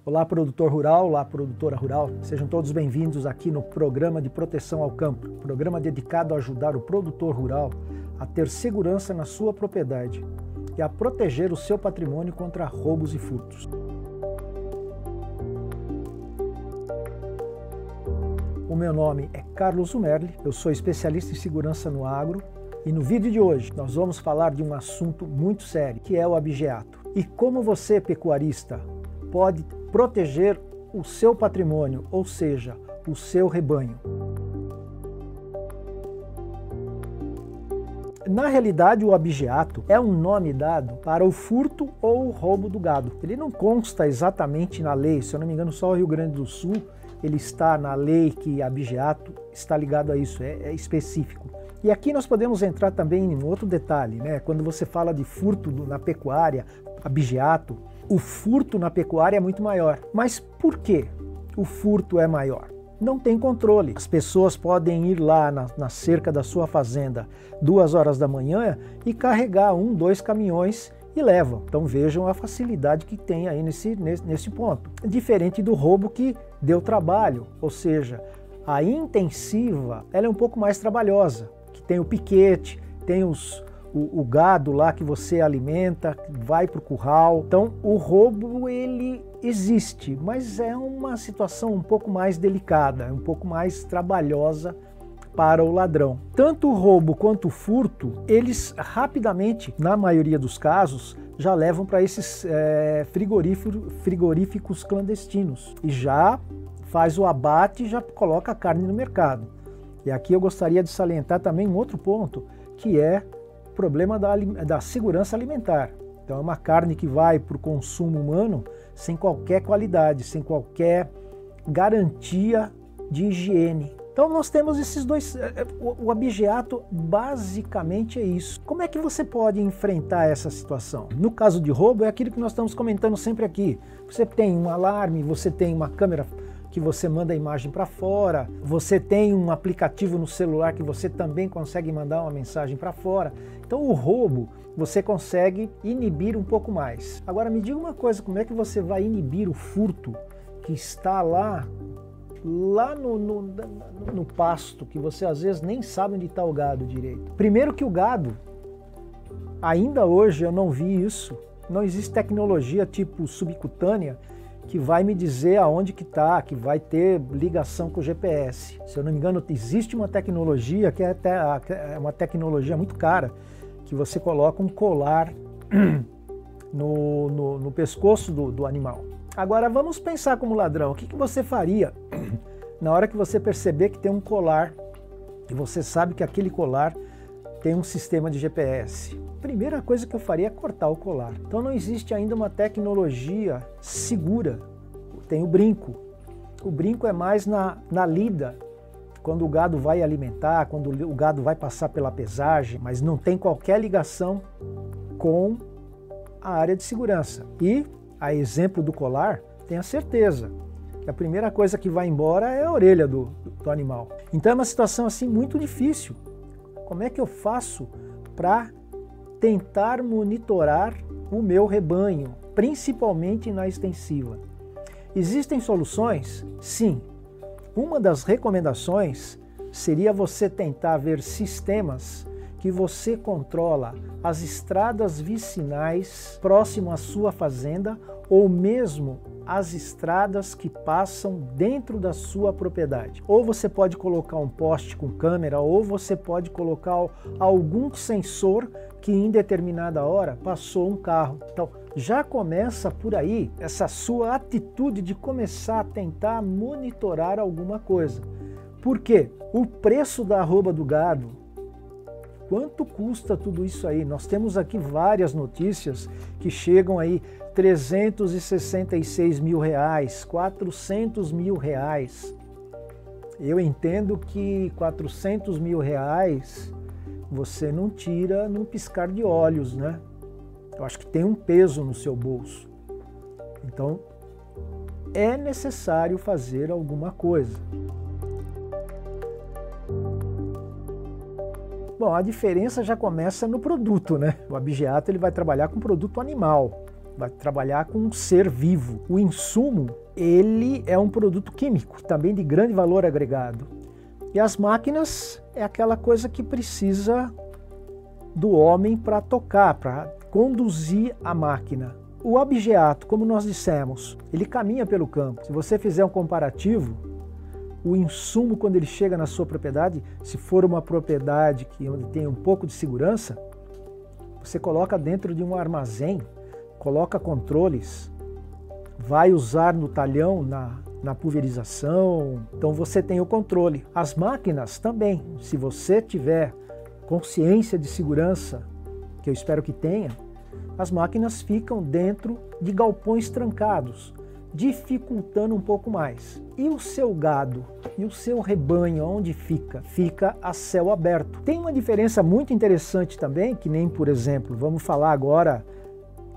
Olá, produtor rural, olá, produtora rural. Sejam todos bem-vindos aqui no Programa de Proteção ao Campo, programa dedicado a ajudar o produtor rural a ter segurança na sua propriedade e a proteger o seu patrimônio contra roubos e furtos. O meu nome é Carlos Zumerli, eu sou especialista em segurança no agro e no vídeo de hoje nós vamos falar de um assunto muito sério, que é o abigeato. E como você, pecuarista, pode proteger o seu patrimônio, ou seja, o seu rebanho. Na realidade, o abigeato é um nome dado para o furto ou o roubo do gado. Ele não consta exatamente na lei, se eu não me engano, só o Rio Grande do Sul ele está na lei que abigeato está ligado a isso, é específico. E aqui nós podemos entrar também em outro detalhe, né? Quando você fala de furto na pecuária, abigeato, o furto na pecuária é muito maior. Mas por que o furto é maior? Não tem controle. As pessoas podem ir lá na cerca da sua fazenda 2 horas da manhã e carregar 1, 2 caminhões e levam. Então vejam a facilidade que tem aí nesse ponto. Diferente do roubo que deu trabalho, ou seja, a intensiva ela é um pouco mais trabalhosa, que tem o piquete, tem o gado lá que você alimenta, vai para o curral. Então o roubo ele existe, mas é uma situação um pouco mais delicada, um pouco mais trabalhosa para o ladrão. Tanto o roubo quanto o furto, eles rapidamente, na maioria dos casos, já levam para esses frigoríficos clandestinos e já faz o abate e já coloca a carne no mercado. E aqui eu gostaria de salientar também um outro ponto, que é o problema da segurança alimentar. Então é uma carne que vai para o consumo humano sem qualquer qualidade, sem qualquer garantia de higiene. Então nós temos esses dois, o abigeato basicamente é isso. Como é que você pode enfrentar essa situação? No caso de roubo é aquilo que nós estamos comentando sempre aqui. Você tem um alarme, você tem uma câmera que você manda a imagem para fora, você tem um aplicativo no celular que você também consegue mandar uma mensagem para fora. Então o roubo você consegue inibir um pouco mais. Agora me diga uma coisa, como é que você vai inibir o furto que está lá no pasto, que você às vezes nem sabe onde está o gado direito? Primeiro que o gado, ainda hoje eu não vi isso, não existe tecnologia tipo subcutânea que vai me dizer aonde que está, que vai ter ligação com o GPS. Se eu não me engano, existe uma tecnologia que é uma tecnologia muito cara, que você coloca um colar no pescoço do animal. Agora vamos pensar como ladrão, o que você faria na hora que você perceber que tem um colar e você sabe que aquele colar tem um sistema de GPS? Primeira coisa que eu faria é cortar o colar. Então não existe ainda uma tecnologia segura. Tem o brinco. O brinco é mais na lida, quando o gado vai alimentar, quando o gado vai passar pela pesagem, mas não tem qualquer ligação com a área de segurança. E, a exemplo do colar, tenha certeza que a primeira coisa que vai embora é a orelha do animal. Então é uma situação assim muito difícil. Como é que eu faço para tentar monitorar o meu rebanho, principalmente na extensiva? Existem soluções? Sim. Uma das recomendações seria você tentar ver sistemas que você controla as estradas vicinais próximo à sua fazenda ou mesmo as estradas que passam dentro da sua propriedade. Ou você pode colocar um poste com câmera, ou você pode colocar algum sensor que em determinada hora passou um carro. Então, já começa por aí essa sua atitude de começar a tentar monitorar alguma coisa. Por quê? O preço da arroba do gado, quanto custa tudo isso aí? Nós temos aqui várias notícias que chegam aí 366 mil reais, 400 mil reais. Eu entendo que 400 mil reais você não tira num piscar de olhos, né? Eu acho que tem um peso no seu bolso. Então, é necessário fazer alguma coisa. Bom, a diferença já começa no produto, né? O abigeato ele vai trabalhar com produto animal. vai trabalhar com um ser vivo. O insumo, ele é um produto químico, também de grande valor agregado. E as máquinas é aquela coisa que precisa do homem para tocar, para conduzir a máquina. O objeto, como nós dissemos, ele caminha pelo campo. Se você fizer um comparativo, o insumo, quando ele chega na sua propriedade, se for uma propriedade onde tem um pouco de segurança, você coloca dentro de um armazém, coloca controles, vai usar no talhão, na pulverização, então você tem o controle. As máquinas também, se você tiver consciência de segurança, que eu espero que tenha, as máquinas ficam dentro de galpões trancados, dificultando um pouco mais. E o seu gado, e o seu rebanho, onde fica? Fica a céu aberto. Tem uma diferença muito interessante também, que nem, por exemplo, vamos falar agora,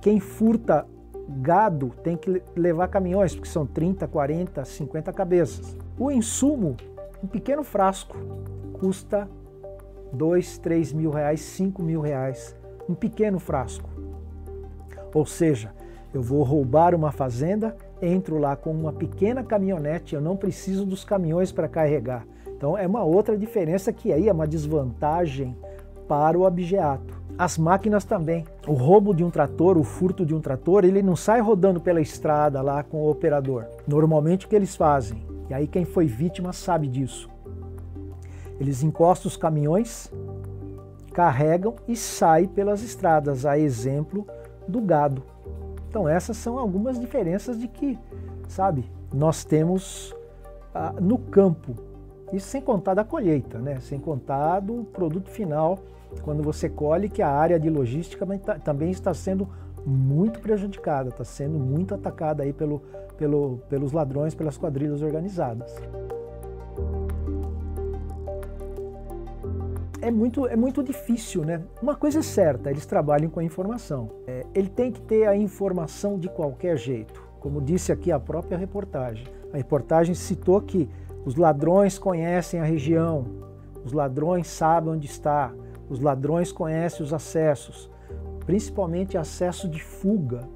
quem furta gado tem que levar caminhões, porque são 30, 40, 50 cabeças. O insumo, um pequeno frasco, custa 2, 3 mil reais, 5 mil reais, um pequeno frasco. Ou seja, eu vou roubar uma fazenda, entro lá com uma pequena caminhonete, eu não preciso dos caminhões para carregar. Então é uma outra diferença que aí é uma desvantagem para o objeto. As máquinas também. O roubo de um trator, o furto de um trator, ele não sai rodando pela estrada lá com o operador. Normalmente o que eles fazem, e aí quem foi vítima sabe disso, eles encostam os caminhões, carregam e saem pelas estradas, a exemplo do gado. Então essas são algumas diferenças de que, sabe, nós temos no campo. Isso sem contar da colheita, né? Sem contar do produto final, quando você colhe, que a área de logística também está sendo muito prejudicada, está sendo muito atacada aí pelos ladrões, pelas quadrilhas organizadas. É muito difícil, né? Uma coisa é certa, eles trabalham com a informação. Ele tem que ter a informação de qualquer jeito, como disse aqui a própria reportagem. A reportagem citou que os ladrões conhecem a região, os ladrões sabem onde está, os ladrões conhecem os acessos, principalmente acesso de fuga.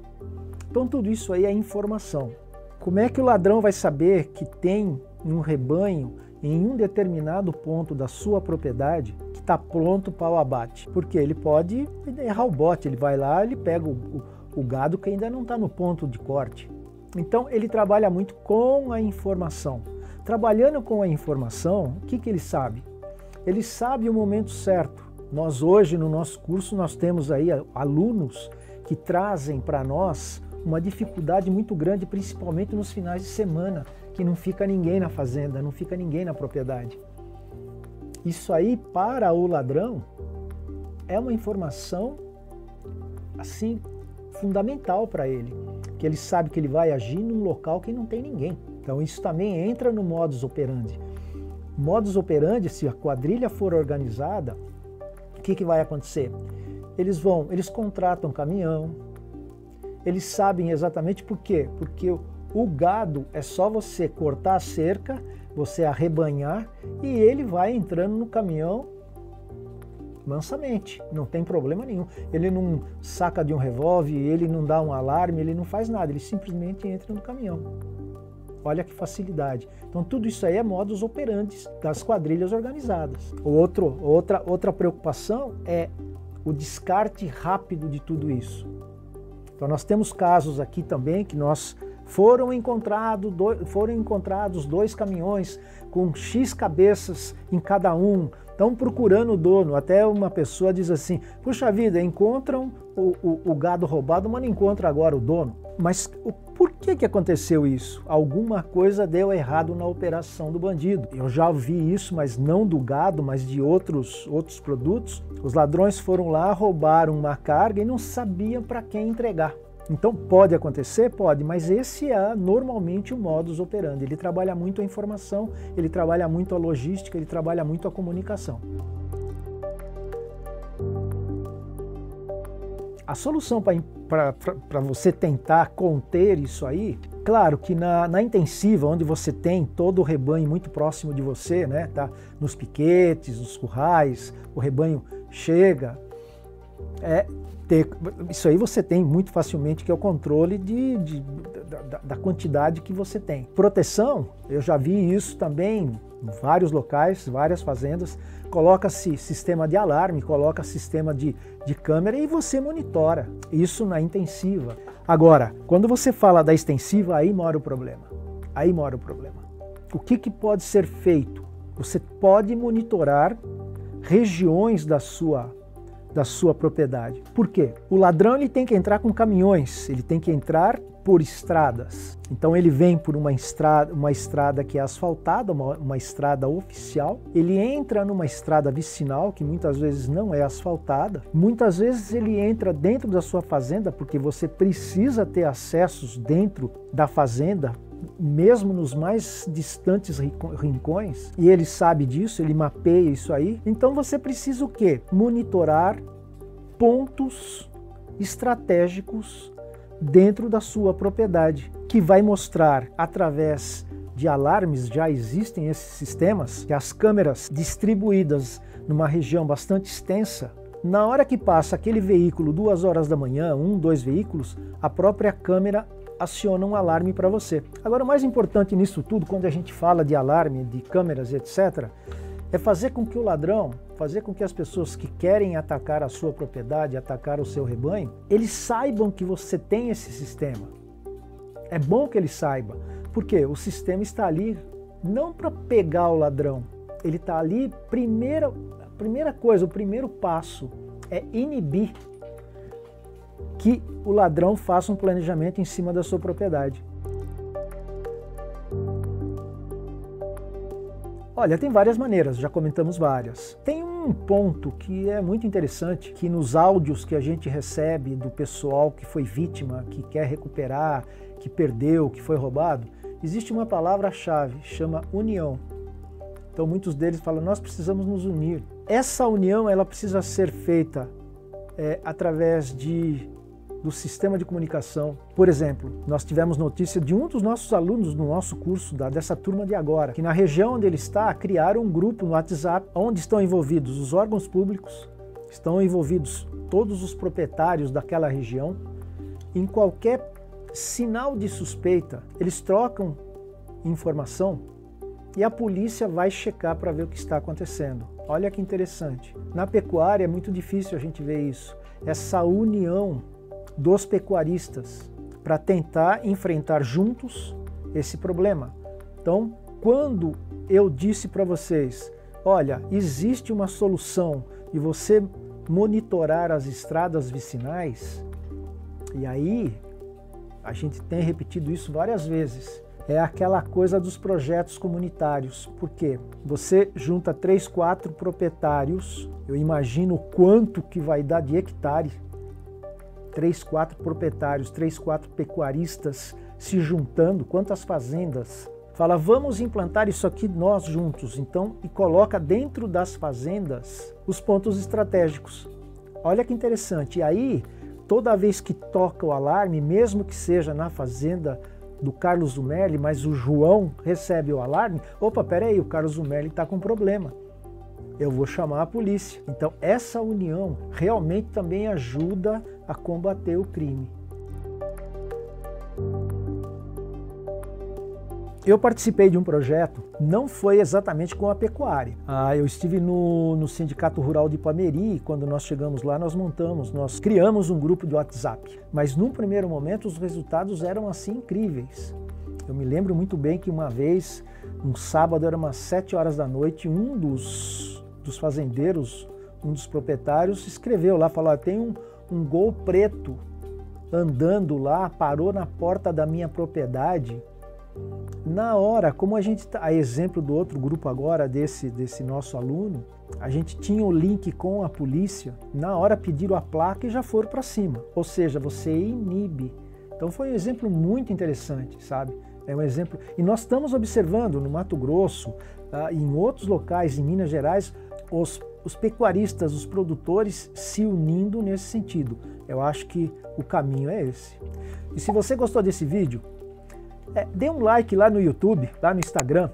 Então tudo isso aí é informação. Como é que o ladrão vai saber que tem um rebanho em um determinado ponto da sua propriedade que está pronto para o abate? Porque ele pode errar o bote, ele vai lá, ele pega o gado que ainda não está no ponto de corte. Então ele trabalha muito com a informação. Trabalhando com a informação, o que ele sabe? Ele sabe o momento certo. Nós hoje, no nosso curso, nós temos aí alunos que trazem para nós uma dificuldade muito grande, principalmente nos finais de semana, que não fica ninguém na fazenda, não fica ninguém na propriedade. Isso aí, para o ladrão, é uma informação, assim, fundamental para ele, que ele sabe que ele vai agir num local que não tem ninguém. Então isso também entra no modus operandi. Modus operandi, se a quadrilha for organizada, o que vai acontecer? Eles contratam caminhão, eles sabem exatamente por quê? Porque o gado é só você cortar a cerca, você arrebanhar e ele vai entrando no caminhão mansamente, não tem problema nenhum. Ele não saca de um revólver, ele não dá um alarme, ele não faz nada, ele simplesmente entra no caminhão. Olha que facilidade. Então tudo isso aí é modus operandi das quadrilhas organizadas. Outra preocupação é o descarte rápido de tudo isso. Então nós temos casos aqui também que foram encontrados 2 caminhões com X cabeças em cada um, estão procurando o dono. Até uma pessoa diz assim, puxa vida, encontram o gado roubado, mas não encontram agora o dono. Mas por que aconteceu isso? Alguma coisa deu errado na operação do bandido. Eu já ouvi isso, mas não do gado, mas de outros produtos. Os ladrões foram lá, roubaram uma carga e não sabiam para quem entregar. Então pode acontecer? Pode, mas esse é normalmente o modus operandi. Ele trabalha muito a informação, ele trabalha muito a logística, ele trabalha muito a comunicação. A solução para você tentar conter isso aí, claro que na intensiva, onde você tem todo o rebanho muito próximo de você, né, tá nos piquetes, nos currais, o rebanho chega, Isso aí você tem muito facilmente, que é o controle da quantidade que você tem. Proteção, eu já vi isso também em vários locais, várias fazendas. Coloca-se sistema de alarme, coloca sistema de câmera e você monitora. Isso na intensiva. Agora, quando você fala da extensiva, aí mora o problema. Aí mora o problema. O que pode ser feito? Você pode monitorar regiões da sua propriedade. Por quê? O ladrão ele tem que entrar com caminhões, ele tem que entrar por estradas. Então ele vem por uma estrada que é asfaltada, uma estrada oficial. Ele entra numa estrada vicinal, que muitas vezes não é asfaltada. Muitas vezes ele entra dentro da sua fazenda, porque você precisa ter acessos dentro da fazenda, mesmo nos mais distantes rincões, e ele sabe disso, ele mapeia isso aí. Então você precisa o quê? Monitorar pontos estratégicos dentro da sua propriedade, que vai mostrar através de alarmes. Já existem esses sistemas, que as câmeras distribuídas numa região bastante extensa, na hora que passa aquele veículo 2 horas da manhã, 2 veículos, a própria câmera aciona um alarme para você. Agora, o mais importante nisso tudo, quando a gente fala de alarme, de câmeras, etc., é fazer com que o ladrão, fazer com que as pessoas que querem atacar a sua propriedade, atacar o seu rebanho, eles saibam que você tem esse sistema. É bom que ele saiba, porque o sistema está ali não para pegar o ladrão, ele está ali, a primeira coisa, o primeiro passo é inibir que o ladrão faça um planejamento em cima da sua propriedade. Olha, tem várias maneiras, já comentamos várias. Tem um ponto que é muito interessante, que nos áudios que a gente recebe do pessoal que foi vítima, que quer recuperar, que perdeu, que foi roubado, existe uma palavra-chave, chama união. Então muitos deles falam, nós precisamos nos unir. Essa união ela precisa ser feita através do sistema de comunicação. Por exemplo, nós tivemos notícia de um dos nossos alunos no nosso curso, dessa turma de agora, que na região onde ele está, criaram um grupo no WhatsApp, onde estão envolvidos os órgãos públicos, estão envolvidos todos os proprietários daquela região. Em qualquer sinal de suspeita, eles trocam informação e a polícia vai checar para ver o que está acontecendo. Olha que interessante. Na pecuária é muito difícil a gente ver isso. Essa união dos pecuaristas para tentar enfrentar juntos esse problema. Então, quando eu disse para vocês, olha, existe uma solução de você monitorar as estradas vicinais, e aí a gente tem repetido isso várias vezes, é aquela coisa dos projetos comunitários. Por quê? Você junta 3, 4 proprietários, eu imagino quanto que vai dar de hectare, 3, 4 proprietários, 3, 4 pecuaristas se juntando, quantas fazendas? Fala, vamos implantar isso aqui nós juntos, então, e coloca dentro das fazendas os pontos estratégicos. Olha que interessante. E aí, toda vez que toca o alarme, mesmo que seja na fazenda do Carlos Zumerli, mas o João recebe o alarme, opa, peraí, o Carlos Zumerli está com problema. Eu vou chamar a polícia. Então, essa união realmente também ajuda a combater o crime. Eu participei de um projeto, não foi exatamente com a pecuária. Eu estive no Sindicato Rural de Ipameri, e quando nós chegamos lá, nós criamos um grupo de WhatsApp. Mas num primeiro momento os resultados eram assim incríveis. Eu me lembro muito bem que uma vez, um sábado, era umas 7 horas da noite, um dos fazendeiros, um dos proprietários, escreveu lá, falou, tem um Gol preto andando lá, parou na porta da minha propriedade. Na hora, como a gente a exemplo do outro grupo agora, desse nosso aluno, a gente tinha o link com a polícia, na hora pediram a placa e já foram para cima. Ou seja, você inibe. Então foi um exemplo muito interessante, sabe? É um exemplo. E nós estamos observando no Mato Grosso, em outros locais, em Minas Gerais, os pecuaristas, os produtores se unindo nesse sentido. Eu acho que o caminho é esse. E se você gostou desse vídeo, dê um like lá no YouTube, lá no Instagram.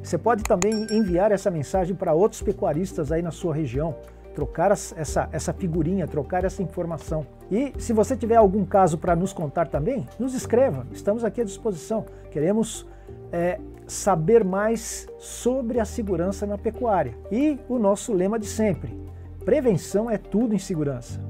Você pode também enviar essa mensagem para outros pecuaristas aí na sua região, trocar essa figurinha, trocar essa informação. E se você tiver algum caso para nos contar também, nos escreva, estamos aqui à disposição. Queremos saber mais sobre a segurança na pecuária. E o nosso lema de sempre: prevenção é tudo em segurança.